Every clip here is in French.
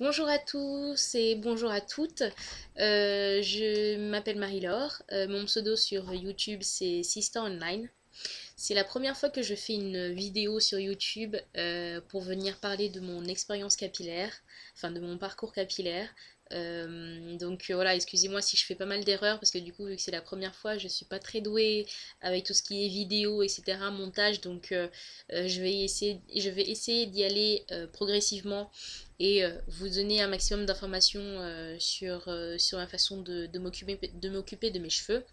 Bonjour à tous et bonjour à toutes. Je m'appelle Marie-Laure. Mon pseudo sur YouTube c'est Sister Online. C'est la première fois que je fais une vidéo sur YouTube pour venir parler de mon expérience capillaire, enfin de mon parcours capillaire. Voilà, excusez-moi si je fais pas mal d'erreurs parce que du coup, vu que c'est la première fois, je suis pas très douée avec tout ce qui est vidéo, etc., montage. Je vais essayer d'y aller progressivement et vous donner un maximum d'informations sur ma façon de m'occuper de mes cheveux.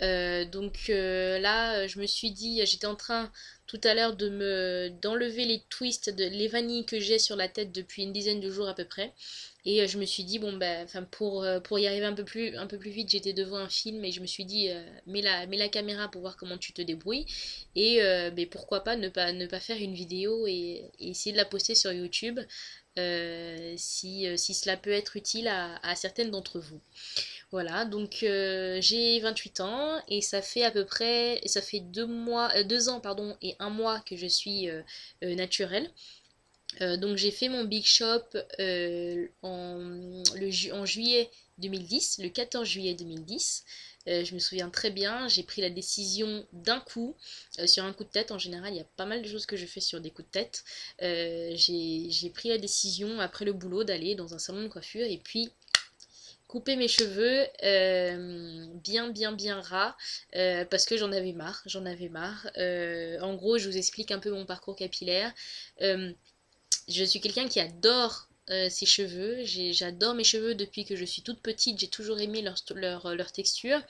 Là, je me suis dit, j'étais en train tout à l'heure d'enlever les twists, les vanilles que j'ai sur la tête depuis une dizaine de jours à peu près. Et je me suis dit, bon, ben, enfin, pour y arriver un peu plus vite, j'étais devant un film et je me suis dit, mets la caméra pour voir comment tu te débrouilles. Et ben, pourquoi pas ne pas faire une vidéo et essayer de la poster sur YouTube si cela peut être utile à certaines d'entre vous. Voilà, j'ai 28 ans et ça fait 2 mois, 2 ans pardon, et 1 mois que je suis naturelle. Donc j'ai fait mon Big Shop en juillet 2010, le 14 juillet 2010. Je me souviens très bien, j'ai pris la décision d'un coup, sur un coup de tête. En général, il y a pas mal de choses que je fais sur des coups de tête. J'ai pris la décision après le boulot d'aller dans un salon de coiffure et puis couper mes cheveux bien bien bien ras parce que j'en avais marre. En gros, je vous explique un peu mon parcours capillaire. Euh, je suis quelqu'un qui adore ses cheveux. J'adore mes cheveux depuis que je suis toute petite. J'ai toujours aimé leur texture.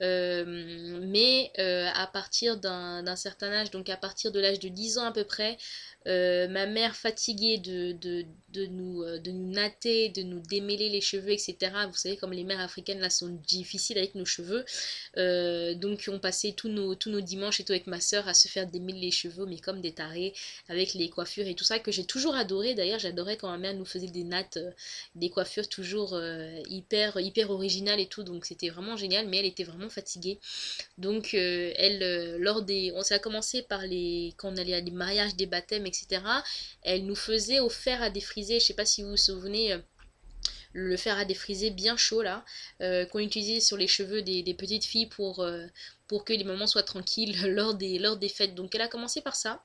Mais à partir d'un certain âge, donc à partir de l'âge de 10 ans à peu près, ma mère fatiguée de nous natter, de nous démêler les cheveux, etc. Vous savez, comme les mères africaines là sont difficiles avec nos cheveux. Donc on passait tous nos dimanches et tout avec ma soeur à se faire démêler les cheveux, mais comme des tarés, avec les coiffures et tout ça, que j'ai toujours adoré. D'ailleurs, j'adorais quand ma mère nous faisait des nattes, des coiffures toujours hyper originales et tout, donc c'était vraiment génial, mais elle était vraiment fatiguée. Donc elle, ça a commencé par quand on allait à des mariages, des baptêmes, etc. Elle nous faisait au fer à défriser, je sais pas si vous vous souvenez, le fer à défriser bien chaud là, qu'on utilisait sur les cheveux des petites filles pour que les mamans soient tranquilles lors des fêtes. Donc elle a commencé par ça.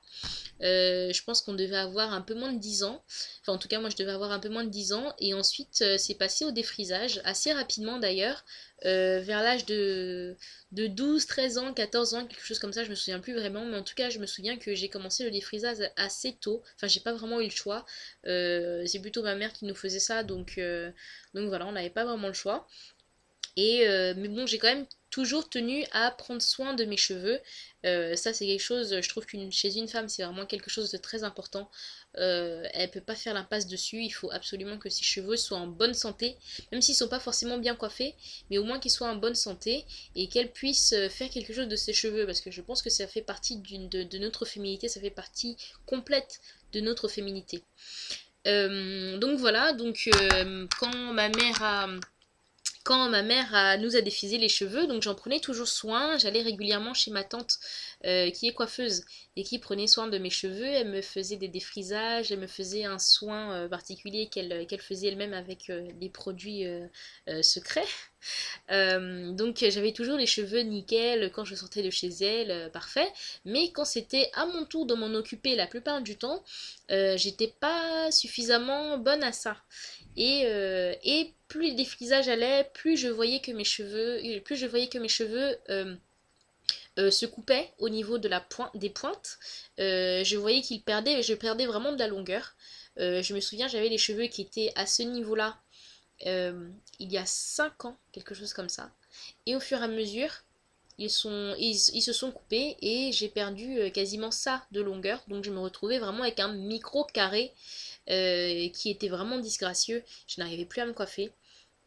Je pense qu'on devait avoir un peu moins de 10 ans. Enfin, en tout cas, moi, je devais avoir un peu moins de 10 ans. Et ensuite, c'est passé au défrisage, assez rapidement d'ailleurs, vers l'âge de 12, 13 ans, 14 ans, quelque chose comme ça, je me souviens plus vraiment. Mais en tout cas, je me souviens que j'ai commencé le défrisage assez tôt. Enfin, j'ai pas vraiment eu le choix. C'est plutôt ma mère qui nous faisait ça. Donc voilà, on n'avait pas vraiment le choix. Mais bon, j'ai quand même toujours tenu à prendre soin de mes cheveux. Ça, c'est quelque chose, je trouve chez une femme, c'est vraiment quelque chose de très important. Elle peut pas faire l'impasse dessus. Il faut absolument que ses cheveux soient en bonne santé, même s'ils sont pas forcément bien coiffés, mais au moins qu'ils soient en bonne santé et qu'elle puisse faire quelque chose de ses cheveux, parce que je pense que ça fait partie de notre féminité, ça fait partie complète de notre féminité. Donc voilà, nous a défrisé les cheveux, donc j'en prenais toujours soin. J'allais régulièrement chez ma tante qui est coiffeuse et qui prenait soin de mes cheveux. Elle me faisait des défrisages, elle me faisait un soin particulier qu'elle faisait elle-même avec des produits secrets. Donc j'avais toujours les cheveux nickel quand je sortais de chez elle, parfait. Mais quand c'était à mon tour de m'en occuper la plupart du temps, j'étais pas suffisamment bonne à ça. Et plus le défrisage allait, plus je voyais que mes cheveux se coupaient au niveau des pointes. Je perdais vraiment de la longueur. Je me souviens, j'avais les cheveux qui étaient à ce niveau-là il y a 5 ans, quelque chose comme ça. Et au fur et à mesure, ils se sont coupés et j'ai perdu quasiment ça de longueur. Donc je me retrouvais vraiment avec un micro carré qui était vraiment disgracieux. Je n'arrivais plus à me coiffer.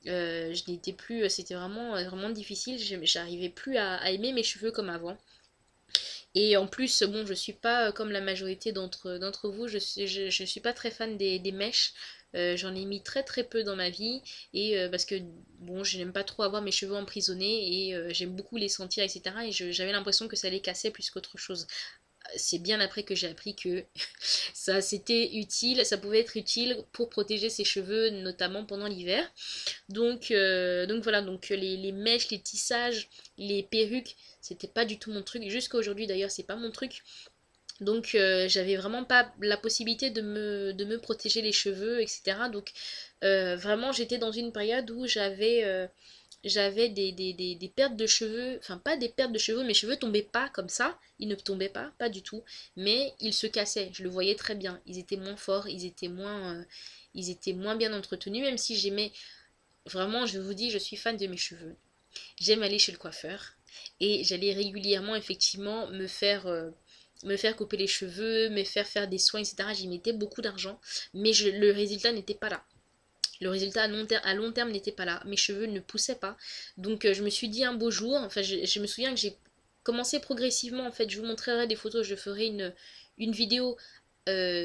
Je n'étais plus, c'était vraiment difficile. J'arrivais plus à aimer mes cheveux comme avant. Et en plus, bon, je suis pas comme la majorité d'entre vous, je suis pas très fan des mèches. J'en ai mis très très peu dans ma vie et parce que bon, je n'aime pas trop avoir mes cheveux emprisonnés et j'aime beaucoup les sentir, etc. Et j'avais l'impression que ça les cassait plus qu'autre chose. c'est bien après que j'ai appris que ça c'était utile, ça pouvait être utile pour protéger ses cheveux, notamment pendant l'hiver. Donc voilà, donc les mèches, les tissages, les perruques, c'était pas du tout mon truc. Jusqu'à aujourd'hui d'ailleurs, c'est pas mon truc. Donc j'avais vraiment pas la possibilité de me protéger les cheveux, etc. Donc vraiment j'étais dans une période où j'avais des pertes de cheveux, enfin pas des pertes de cheveux, mes cheveux tombaient pas comme ça, ils ne tombaient pas, pas du tout, mais ils se cassaient, je le voyais très bien, ils étaient moins forts, ils étaient moins bien entretenus, même si j'aimais, vraiment je vous dis, je suis fan de mes cheveux. J'aime aller chez le coiffeur, et j'allais régulièrement effectivement me faire couper les cheveux, me faire faire des soins, etc. J'y mettais beaucoup d'argent, mais le résultat n'était pas là. Le résultat à long terme n'était pas là. Mes cheveux ne poussaient pas. Donc je me suis dit un beau jour, enfin je me souviens que j'ai commencé progressivement, en fait, je vous montrerai des photos, je ferai une vidéo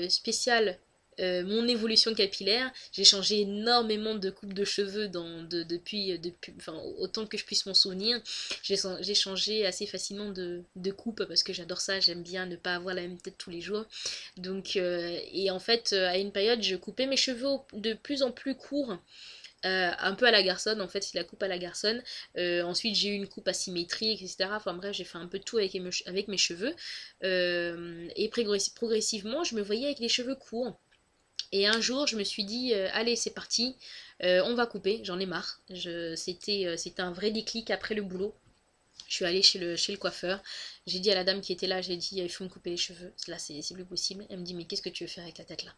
spéciale mon évolution capillaire. J'ai changé énormément de coupe de cheveux depuis enfin, autant que je puisse m'en souvenir. J'ai changé assez facilement de coupe parce que j'adore ça, j'aime bien ne pas avoir la même tête tous les jours. Donc, et en fait, à une période, je coupais mes cheveux de plus en plus courts. Un peu à la garçonne, en fait, c'est la coupe à la garçonne. Ensuite, j'ai eu une coupe asymétrique, etc. Enfin bref, j'ai fait un peu de tout avec mes cheveux. Et progressivement, je me voyais avec les cheveux courts. Et un jour, je me suis dit, allez, c'est parti, on va couper, j'en ai marre. C'était un vrai déclic après le boulot. Je suis allée chez le coiffeur. J'ai dit à la dame qui était là, j'ai dit, il faut me couper les cheveux. Là, c'est plus possible. Elle me dit, mais qu'est-ce que tu veux faire avec la tête là?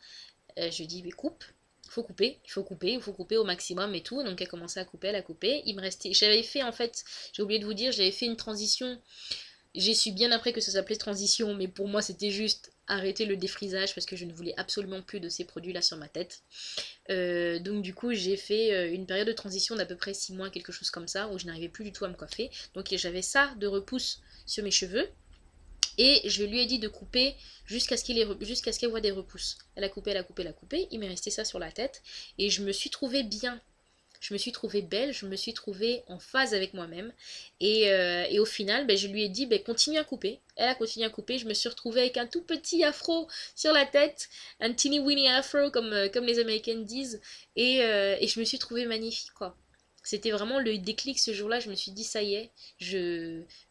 Je lui ai dit, mais coupe. Il faut couper, il faut couper, il faut couper au maximum et tout. Donc elle commençait à couper, elle a coupé. Il me restait. J'avais fait en fait, j'ai oublié de vous dire, j'avais fait une transition. J'ai su bien après que ça s'appelait transition, mais pour moi c'était juste arrêter le défrisage parce que je ne voulais absolument plus de ces produits-là sur ma tête. Donc du coup j'ai fait une période de transition d'à peu près 6 mois, quelque chose comme ça, où je n'arrivais plus du tout à me coiffer. Donc j'avais ça de repousse sur mes cheveux. Et je lui ai dit de couper jusqu'à ce qu'elle voit des repousses. Elle a coupé, elle a coupé, elle a coupé. Il m'est resté ça sur la tête. Et je me suis trouvée bien. Je me suis trouvée belle, je me suis trouvée en phase avec moi-même. Et au final, ben, je lui ai dit, ben, continue à couper. Elle a continué à couper. Je me suis retrouvée avec un tout petit afro sur la tête. Un teeny weeny afro, comme les Américains disent. Et je me suis trouvée magnifique, quoi. C'était vraiment le déclic ce jour-là. Je me suis dit, ça y est,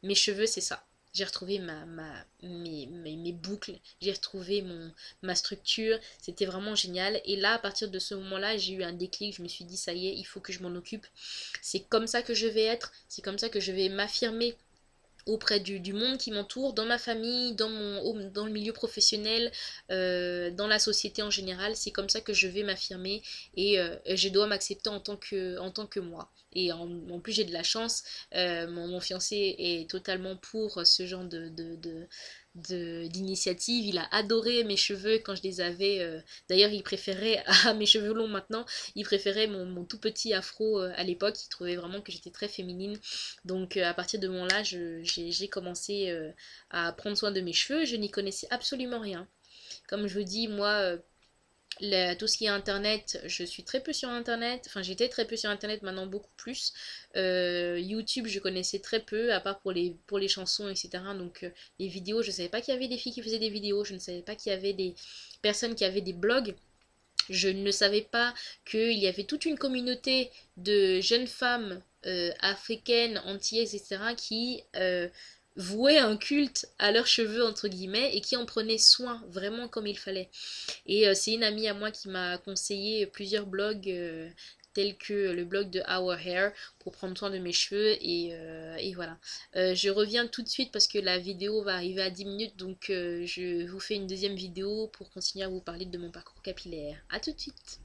mes cheveux, c'est ça. J'ai retrouvé mes boucles, j'ai retrouvé ma structure, c'était vraiment génial. Et là, à partir de ce moment-là, j'ai eu un déclic, je me suis dit, ça y est, il faut que je m'en occupe. C'est comme ça que je vais être, c'est comme ça que je vais m'affirmer auprès du monde qui m'entoure, dans ma famille, dans le milieu professionnel, dans la société en général. C'est comme ça que je vais m'affirmer et je dois m'accepter en tant que moi. Et en plus, j'ai de la chance. Mon fiancé est totalement pour ce genre d'initiative. Il a adoré mes cheveux quand je les avais. D'ailleurs, il préférait à mes cheveux longs maintenant. Il préférait mon tout petit afro à l'époque. Il trouvait vraiment que j'étais très féminine. Donc à partir de ce moment-là, j'ai commencé à prendre soin de mes cheveux. Je n'y connaissais absolument rien. Comme je vous dis, moi, tout ce qui est internet, je suis très peu sur internet. Enfin, j'étais très peu sur internet, maintenant beaucoup plus. YouTube, je connaissais très peu, à part pour les chansons, etc. Donc, les vidéos, je ne savais pas qu'il y avait des filles qui faisaient des vidéos. Je ne savais pas qu'il y avait des personnes qui avaient des blogs. Je ne savais pas qu'il y avait toute une communauté de jeunes femmes africaines, antillaises, etc. qui vouaient un culte à leurs cheveux, entre guillemets, et qui en prenaient soin vraiment comme il fallait. Et c'est une amie à moi qui m'a conseillé plusieurs blogs tels que le blog de Our Hair pour prendre soin de mes cheveux et voilà. Je reviens tout de suite parce que la vidéo va arriver à 10 minutes donc je vous fais une deuxième vidéo pour continuer à vous parler de mon parcours capillaire. A tout de suite.